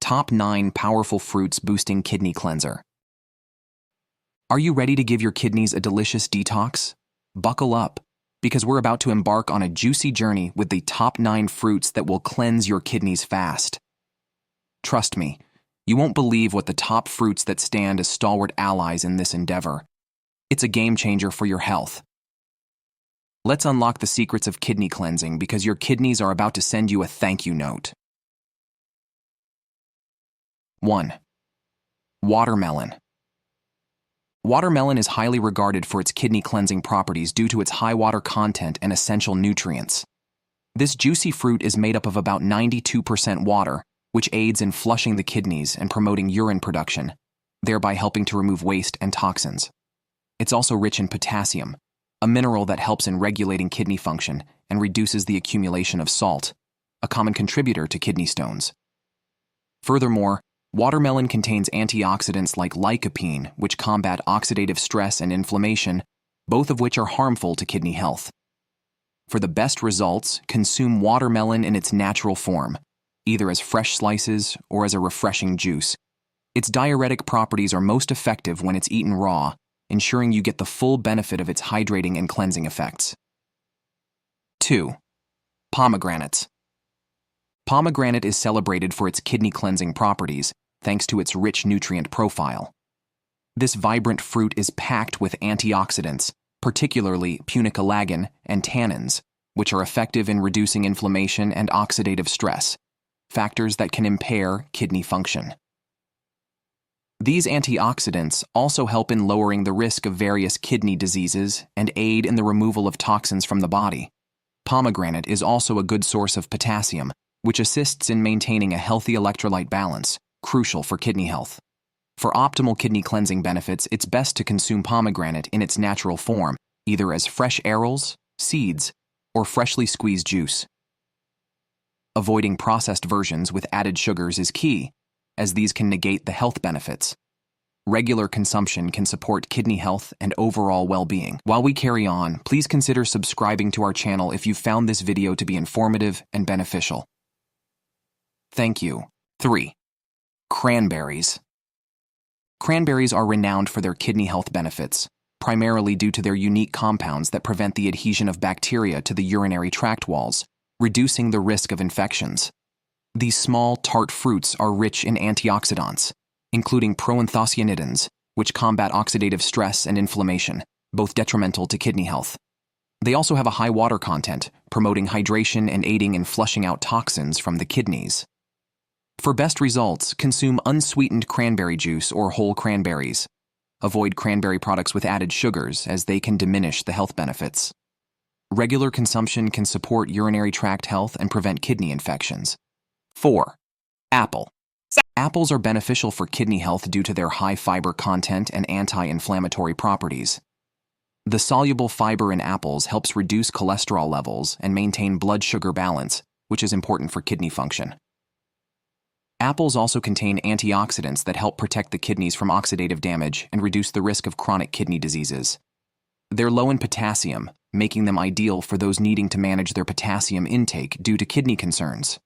Top 9 Powerful Fruits Boosting Kidney Cleanser. Are you ready to give your kidneys a delicious detox? Buckle up, because we're about to embark on a juicy journey with the top 9 fruits that will cleanse your kidneys fast. Trust me, you won't believe what the top fruits that stand as stalwart allies in this endeavor. It's a game changer for your health. Let's unlock the secrets of kidney cleansing because your kidneys are about to send you a thank you note. 1. Watermelon. Watermelon is highly regarded for its kidney cleansing properties due to its high water content and essential nutrients. This juicy fruit is made up of about 92% water, which aids in flushing the kidneys and promoting urine production, thereby helping to remove waste and toxins. It's also rich in potassium, a mineral that helps in regulating kidney function and reduces the accumulation of salt, a common contributor to kidney stones. Furthermore, watermelon contains antioxidants like lycopene, which combat oxidative stress and inflammation, both of which are harmful to kidney health. For the best results, consume watermelon in its natural form, either as fresh slices or as a refreshing juice. Its diuretic properties are most effective when it's eaten raw, ensuring you get the full benefit of its hydrating and cleansing effects. 2. Pomegranates. Pomegranate is celebrated for its kidney cleansing properties, thanks to its rich nutrient profile. This vibrant fruit is packed with antioxidants, particularly punicalagin and tannins, which are effective in reducing inflammation and oxidative stress, factors that can impair kidney function. These antioxidants also help in lowering the risk of various kidney diseases and aid in the removal of toxins from the body. Pomegranate is also a good source of potassium, which assists in maintaining a healthy electrolyte balance, crucial for kidney health. For optimal kidney cleansing benefits, it's best to consume pomegranate in its natural form, either as fresh arils, seeds, or freshly squeezed juice. Avoiding processed versions with added sugars is key, as these can negate the health benefits. Regular consumption can support kidney health and overall well-being. While we carry on, please consider subscribing to our channel if you found this video to be informative and beneficial. Thank you. 3. Cranberries. Cranberries are renowned for their kidney health benefits, primarily due to their unique compounds that prevent the adhesion of bacteria to the urinary tract walls, reducing the risk of infections. These small, tart fruits are rich in antioxidants, including proanthocyanidins, which combat oxidative stress and inflammation, both detrimental to kidney health. They also have a high water content, promoting hydration and aiding in flushing out toxins from the kidneys. For best results, consume unsweetened cranberry juice or whole cranberries. Avoid cranberry products with added sugars, as they can diminish the health benefits. Regular consumption can support urinary tract health and prevent kidney infections. 4. Apple. Apples are beneficial for kidney health due to their high fiber content and anti-inflammatory properties. The soluble fiber in apples helps reduce cholesterol levels and maintain blood sugar balance, which is important for kidney function. Apples also contain antioxidants that help protect the kidneys from oxidative damage and reduce the risk of chronic kidney diseases. They're low in potassium, making them ideal for those needing to manage their potassium intake due to kidney concerns.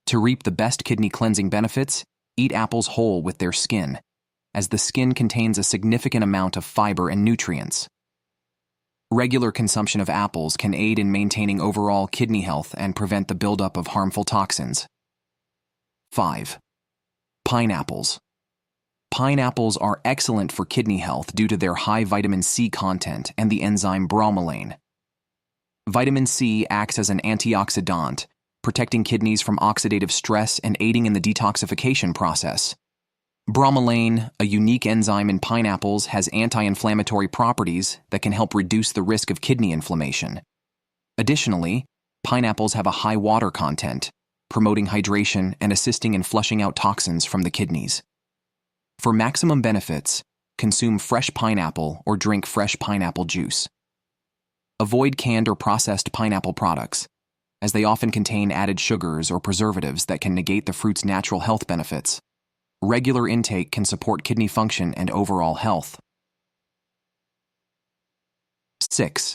To reap the best kidney cleansing benefits, eat apples whole with their skin, as the skin contains a significant amount of fiber and nutrients. Regular consumption of apples can aid in maintaining overall kidney health and prevent the buildup of harmful toxins. 5. Pineapples. Pineapples are excellent for kidney health due to their high vitamin C content and the enzyme bromelain. Vitamin C acts as an antioxidant, protecting kidneys from oxidative stress and aiding in the detoxification process. Bromelain, a unique enzyme in pineapples, has anti-inflammatory properties that can help reduce the risk of kidney inflammation. Additionally, pineapples have a high water content, promoting hydration and assisting in flushing out toxins from the kidneys. For maximum benefits, consume fresh pineapple or drink fresh pineapple juice. Avoid canned or processed pineapple products, as they often contain added sugars or preservatives that can negate the fruit's natural health benefits. Regular intake can support kidney function and overall health. 6.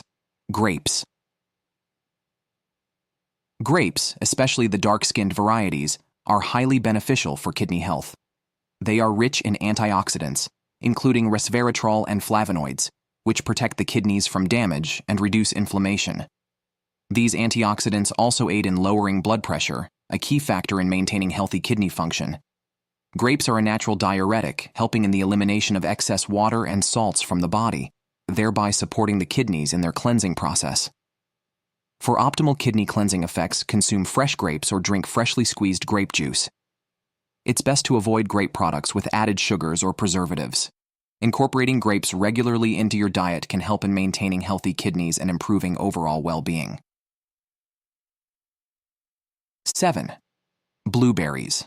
Grapes. Grapes, especially the dark-skinned varieties, are highly beneficial for kidney health. They are rich in antioxidants, including resveratrol and flavonoids, which protect the kidneys from damage and reduce inflammation. These antioxidants also aid in lowering blood pressure, a key factor in maintaining healthy kidney function. Grapes are a natural diuretic, helping in the elimination of excess water and salts from the body, thereby supporting the kidneys in their cleansing process. For optimal kidney cleansing effects, consume fresh grapes or drink freshly squeezed grape juice. It's best to avoid grape products with added sugars or preservatives. Incorporating grapes regularly into your diet can help in maintaining healthy kidneys and improving overall well-being. 7. Blueberries.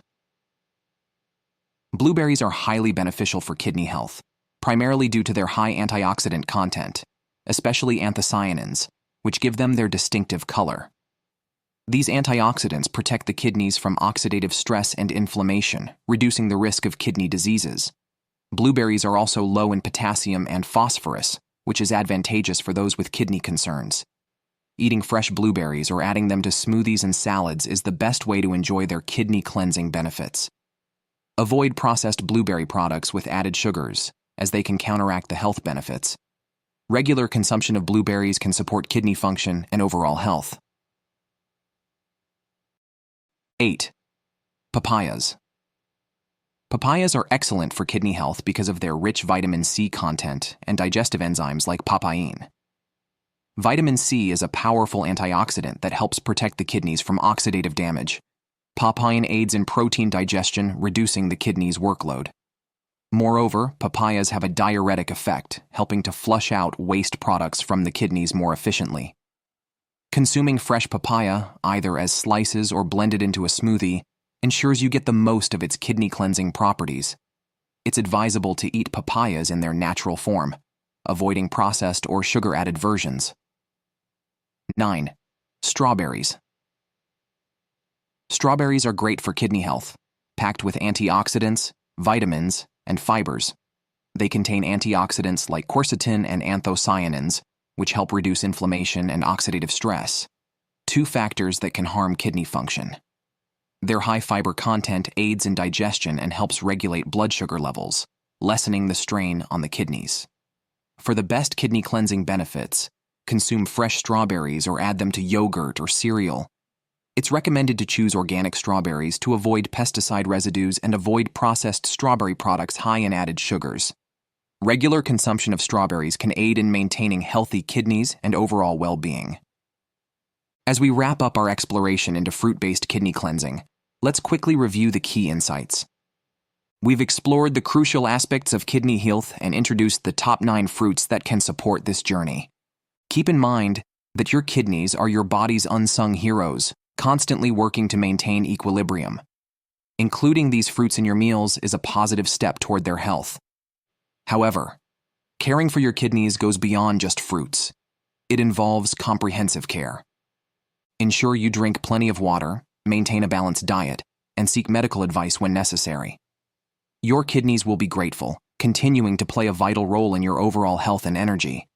Blueberries are highly beneficial for kidney health, primarily due to their high antioxidant content, especially anthocyanins, which give them their distinctive color. These antioxidants protect the kidneys from oxidative stress and inflammation, reducing the risk of kidney diseases. Blueberries are also low in potassium and phosphorus, which is advantageous for those with kidney concerns. Eating fresh blueberries or adding them to smoothies and salads is the best way to enjoy their kidney cleansing benefits. Avoid processed blueberry products with added sugars, as they can counteract the health benefits. Regular consumption of blueberries can support kidney function and overall health. 8. Papayas. Papayas are excellent for kidney health because of their rich vitamin C content and digestive enzymes like papain. Vitamin C is a powerful antioxidant that helps protect the kidneys from oxidative damage. Papain aids in protein digestion, reducing the kidney's workload. Moreover, papayas have a diuretic effect, helping to flush out waste products from the kidneys more efficiently. Consuming fresh papaya, either as slices or blended into a smoothie, ensures you get the most of its kidney cleansing properties. It's advisable to eat papayas in their natural form, avoiding processed or sugar-added versions. 9. Strawberries. Strawberries are great for kidney health, packed with antioxidants, vitamins, and fibers. They contain antioxidants like quercetin and anthocyanins, which help reduce inflammation and oxidative stress, two factors that can harm kidney function. Their high fiber content aids in digestion and helps regulate blood sugar levels, lessening the strain on the kidneys. For the best kidney cleansing benefits, consume fresh strawberries or add them to yogurt or cereal. It's recommended to choose organic strawberries to avoid pesticide residues and avoid processed strawberry products high in added sugars. Regular consumption of strawberries can aid in maintaining healthy kidneys and overall well-being. As we wrap up our exploration into fruit-based kidney cleansing, let's quickly review the key insights. We've explored the crucial aspects of kidney health and introduced the top 9 fruits that can support this journey. Keep in mind that your kidneys are your body's unsung heroes, constantly working to maintain equilibrium. Including these fruits in your meals is a positive step toward their health. However, caring for your kidneys goes beyond just fruits. It involves comprehensive care. Ensure you drink plenty of water, maintain a balanced diet, and seek medical advice when necessary. Your kidneys will be grateful, continuing to play a vital role in your overall health and energy.